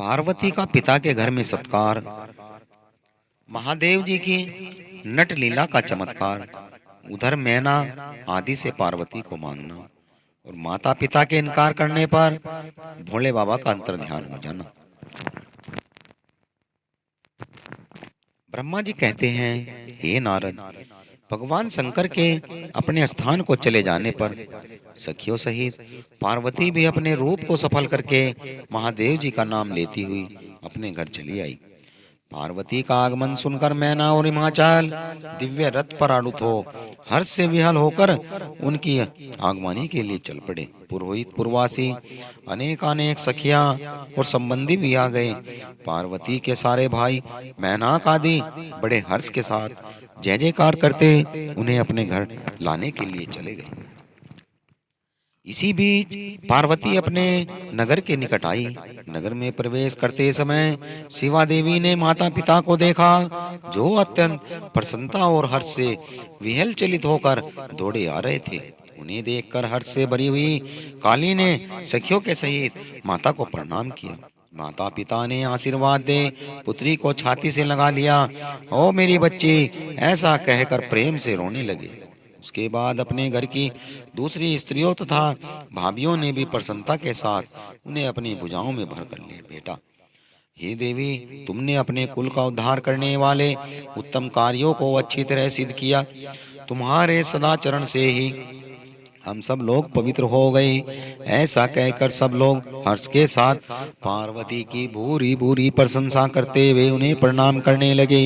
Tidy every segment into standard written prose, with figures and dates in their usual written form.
पार्वती का पिता के घर में सत्कार, महादेव जी की नट लीला का चमत्कार, उधर मैना आदि से पार्वती को मांगना और माता पिता के इनकार करने पर भोले बाबा का अंतर्ध्यान हो जाना। ब्रह्मा जी कहते हैं, हे नारद, भगवान शंकर के अपने स्थान को चले जाने पर सखियों सहित पार्वती भी अपने रूप को सफल करके महादेव जी का नाम लेती हुई अपने घर चली आई। पार्वती का आगमन सुनकर मैना और हिमाचल दिव्य रथ पर आरूढ़ हो हर्ष से विहल होकर उनकी आगमनी के लिए चल पड़े। पुरोहित पुरवासी अनेक अनेक सखियां और संबंधी भी आ गए। पार्वती के सारे भाई मैनाक आदि बड़े हर्ष के साथ जय जयकार करते उन्हें अपने घर लाने के लिए चले गए। इसी बीच पार्वती अपने नगर के निकट आई। नगर में प्रवेश करते समय शिवा देवी ने माता पिता को देखा, जो अत्यंत प्रसन्नता और हर्ष से विहल चलित होकर दौड़े आ रहे थे। उन्हें देखकर हर्ष से भरी हुई काली ने सखियों के सहित माता को प्रणाम किया। माता पिता ने आशीर्वाद दे पुत्री को छाती से लगा लिया। ओ मेरी बच्ची, ऐसा कहकर प्रेम से रोने लगे। उसके बाद अपने घर की दूसरी स्त्रियों तथा भाभियों ने भी प्रसन्नता के साथ उन्हें अपनी भुजाओं में भर कर ले बैठा। हे देवी, तुमने अपने कुल का उद्धार करने वाले उत्तम कार्यों को अच्छी तरह सिद्ध किया। तुम्हारे सदाचरण से ही हम सब लोग पवित्र हो गए। ऐसा कहकर सब लोग हर्ष के साथ पार्वती की भूरी भूरी प्रशंसा करते हुए उन्हें प्रणाम करने लगे।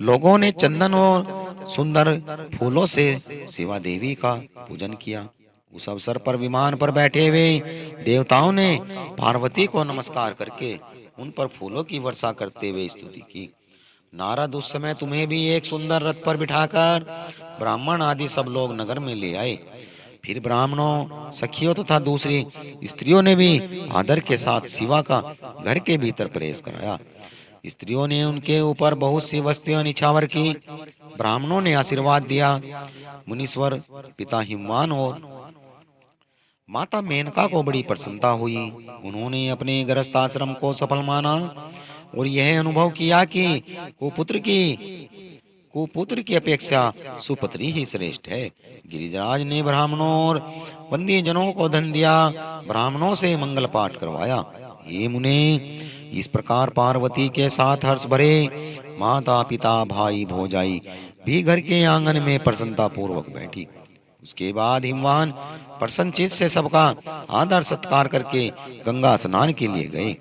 लोगों ने चंदन और सुंदर फूलों से शिवा देवी का पूजन किया। उस अवसर पर विमान पर बैठे हुए देवताओं ने पार्वती को नमस्कार करके उन पर फूलों की वर्षा करते हुए स्तुति की। नारद, उस समय तुम्हें भी एक सुंदर रथ पर बिठाकर ब्राह्मण आदि सब लोग नगर में ले आए। फिर ब्राह्मणों, सखियों तथा दूसरी स्त्रियों ने भी आदर के साथ शिवा का घर के भीतर प्रवेश कराया। स्त्रियों ने उनके ऊपर बहुत सी वस्तुएं निछावर की। ब्राह्मणों ने आशीर्वाद दिया। मुनीश्वर पिता हिमवान और माता मेनका को बड़ी प्रसन्नता हुई। उन्होंने अपने गृहस्थ आश्रम को सफल माना और यह अनुभव किया कि कुपुत्र की अपेक्षा सुपुत्री ही श्रेष्ठ है। गिरिजराज ने ब्राह्मणों और बंदी जनों को धन दिया, ब्राह्मणों से मंगल पाठ करवाया। ये मुने, इस प्रकार पार्वती के साथ हर्ष भरे माता पिता भाई भौजाई भी घर के आंगन में प्रसन्नता पूर्वक बैठी। उसके बाद हिमवान प्रसन्नचित्त से सबका आदर सत्कार करके गंगा स्नान के लिए गए।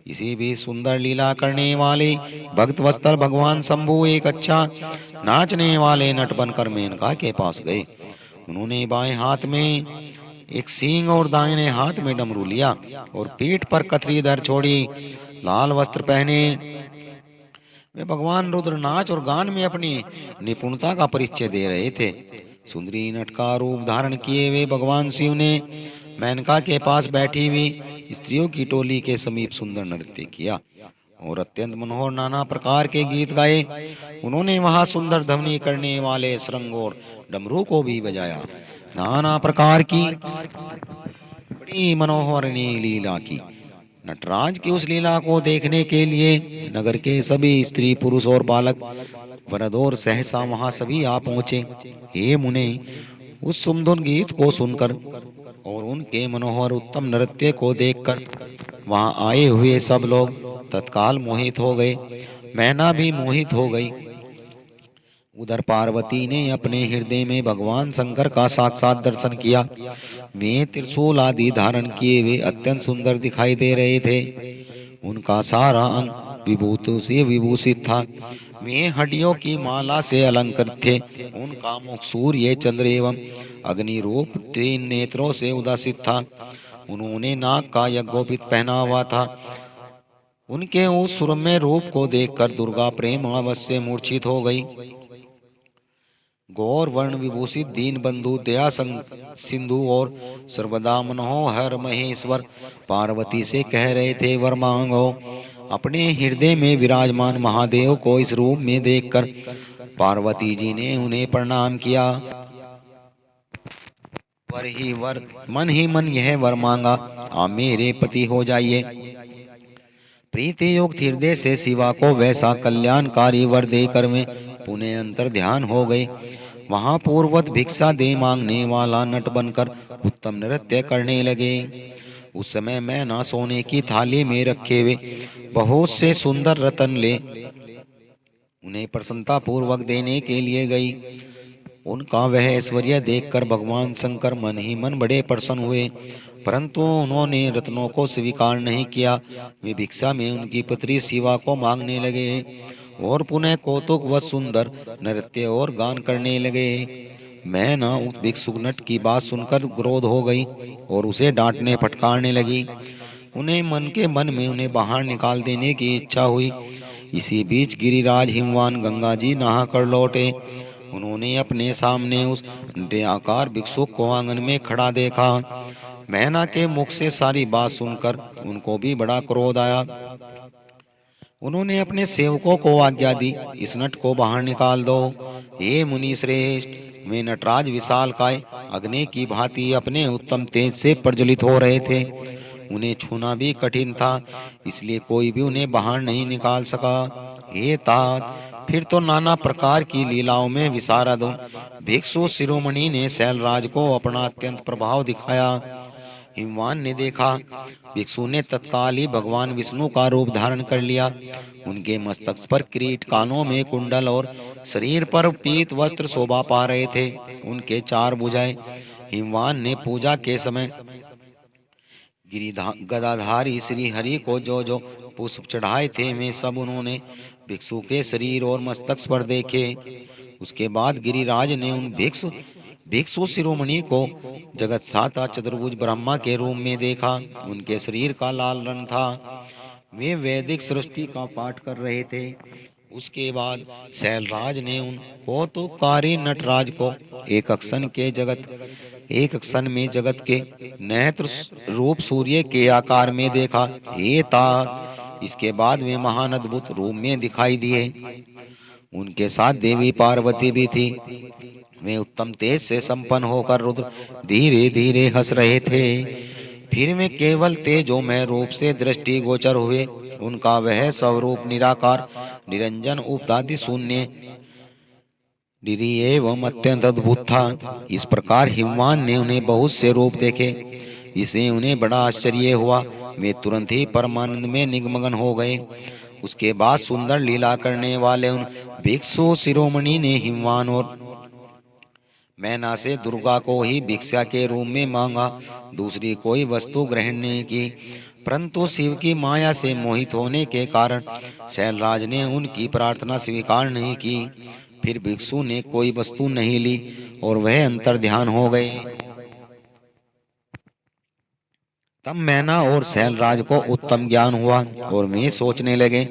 इसी भी सुंदर लीला करने वाले भक्त वत्सल भगवान शंभु एक अच्छा नाचने वाले नट बनकर मेनका के पास गए। उन्होंने बाएं हाथ में एक सींग और दाहिने हाथ में डमरू लिया और पीठ पर कथरी धर छोड़ी। लाल वस्त्र पहने वे भगवान रुद्र नाच और गान में अपनी निपुणता का परिचय दे रहे थे। सुंदरी नट का रूप धारण किए हुए भगवान शिव ने मेनका के पास बैठी हुई स्त्रियों की टोली के समीप सुंदर नृत्य किया और अत्यंत मनोहर नाना प्रकार के गीत गाए। उन्होंने वहां सुंदर ध्वनि करने वाले श्रृंग और डमरू को भी बजाया। नाना प्रकार की बड़ी मनोहर लीला की। नटराज की उस लीला को देखने के लिए नगर के सभी स्त्री पुरुष और बालक वरद और सहसा वहां सभी आ पहुंचे। हे मुने, उस सुमधुर गीत को सुनकर और उनके मनोहर उत्तम नृत्य को देखकर वहां आए हुए सब लोग तत्काल मोहित हो गए। मैना भी मोहित हो गई। उधर पार्वती ने अपने हृदय में भगवान शंकर का साक्षात दर्शन किया। वे त्रिशूल आदि धारण किए वे अत्यंत सुंदर दिखाई दे रहे थे। उनका सारा अंग विभूति से विभूषित था। वे हड्डियों की माला से अलंकृत थे। उनका मुख सूर्य, चंद्र एवं अग्नि रूप 3 नेत्रों से उदासित था। उन्होंने नाग का यज्ञोपवीत पहना हुआ था। उनके उस सुरम्य रूप को देखकर दुर्गा प्रेम अवश्य मूर्छित हो गई। गौर वर्ण विभूषित दीन बंधु दया सिंधु और सर्वदा मनोहर महेश्वर पार्वती से कह रहे थे, वर मांगो। अपने हृदय में विराजमान महादेव को इस रूप में देखकर पार्वती जी ने उन्हें प्रणाम किया। वर ही मन यह वर मांगा, आप मेरे पति हो जाइए। प्रीति युक्त हृदय से शिवा को वैसा कल्याणकारी वर देकर वे पुनः अंतर ध्यान हो गए। वहां पूर्ववत भिक्षा दे मांगने वाला नट बनकर उत्तम नृत्य करने लगे। उस समय मैं ना सोने की थाली में रखे हुए बहुत से सुंदर रतन ले उन्हें प्रसन्नता पूर्वक देने के लिए गई। उनका वह ऐश्वर्य देखकर भगवान शंकर मन ही मन बड़े प्रसन्न हुए, परंतु उन्होंने रत्नों को स्वीकार नहीं किया। वे भिक्षा में उनकी पुत्री शिवा को मांगने लगे और पुनः कौतुक व सुंदर नृत्य और गान करने लगे। मैं न उस भिक्षुक नट की बात सुनकर क्रोध हो गई और उसे डांटने फटकारने लगी। उन्हें मन के मन में उन्हें बाहर निकाल देने की इच्छा हुई। इसी बीच गिरिराज हिमवान गंगा जी नहा कर लौटे। उन्होंने अपने सामने उस आकार भिक्षुक को आंगन में खड़ा देखा। मैना के मुख से सारी बात सुनकर उनको भी बड़ा क्रोध आया। उन्होंने अपने सेवकों को आज्ञा दी, इस नट को बाहर निकाल दो। हे मुनि श्रेष्ठ, वे नटराज विशालकाय अग्नि की भांति अपने उत्तम तेज से प्रज्वलित हो रहे थे। उन्हें छूना भी कठिन था, इसलिए कोई भी उन्हें बाहर नहीं निकाल सका। हे तात, फिर तो नाना प्रकार की लीलाओं में विशारद भिक्षु शिरोमणि ने शैलराज को अपना अत्यंत प्रभाव दिखाया। हिमवान ने देखा, भिक्षु ने तत्काल ही भगवान विष्णु का रूप धारण कर लिया। उनके मस्तक पर किरीट, कानों में कुंडल और शरीर पर पीत वस्त्र शोभा पा रहे थे। उनके चार भुजाएं। हिमवान ने पूजा के समय गदाधारी श्री हरि को जो जो पुष्प चढ़ाए थे वे सब उन्होंने भिक्षु के शरीर और मस्तक पर देखे। उसके बाद गिरिराज ने उन भिक्षु शिरोमणि को जगत साता चतुर्भुज ब्रह्मा के रूप में देखा। उनके शरीर का लाल रंग था। वे वैदिक सृष्टि का पाठ कर रहे थे। उसके बाद शैलराज ने उन कौतुककारी नटराज को एक क्षण में जगत के नेत्र रूप सूर्य के आकार में देखा। हे तात, इसके बाद वे महान अद्भुत रूप में दिखाई दिए। उनके साथ देवी पार्वती भी थी। वे उत्तम तेज से संपन्न होकर रुद्र धीरे धीरे हंस रहे थे। फिर वे केवल तेजोमय रूप से दृष्टि गोचर हुए। उनका वह स्वरूप निराकार, निरंजन, उपाधि शून्य, निरीह एवं अत्यंत अद्भुत था। इस प्रकार हिमवान ने उन्हें बहुत से रूप देखे। इसे उन्हें बड़ा आश्चर्य हुआ। वे तुरंत ही परमानंद में निमग्न हो गए। उसके बाद सुंदर लीला करने वाले उन भिक्षु शिरोमणि ने हिमवान और मैना से दुर्गा को ही भिक्षा के रूप में मांगा। दूसरी कोई वस्तु ग्रहण नहीं की, परंतु शिव की माया से मोहित होने के कारण शैलराज ने उनकी प्रार्थना स्वीकार नहीं की। फिर भिक्षु ने कोई वस्तु नहीं ली और वह अंतर ध्यान हो गए। तब मैना और शैलराज को उत्तम ज्ञान हुआ और वे सोचने लगे,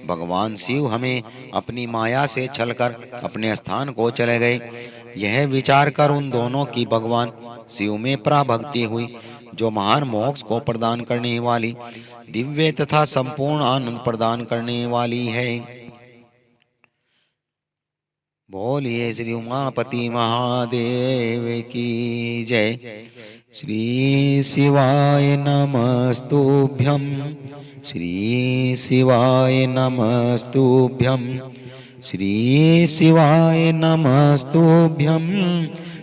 भगवान शिव हमें अपनी माया से छलकर अपने स्थान को चले गए। यह विचार कर उन दोनों की भगवान शिव में पराभक्ति हुई, जो महान मोक्ष को प्रदान करने वाली, दिव्य तथा संपूर्ण आनंद प्रदान करने वाली है। बोलिए श्री उमापति महादेव की जय। श्री शिवाय नमस्तुभ्यं, श्री शिवाय नमस्तुभ्यं, श्री शिवाय नमस्तुभ्यं,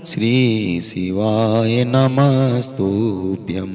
श्री शिवाय नमस्तुभ्यं।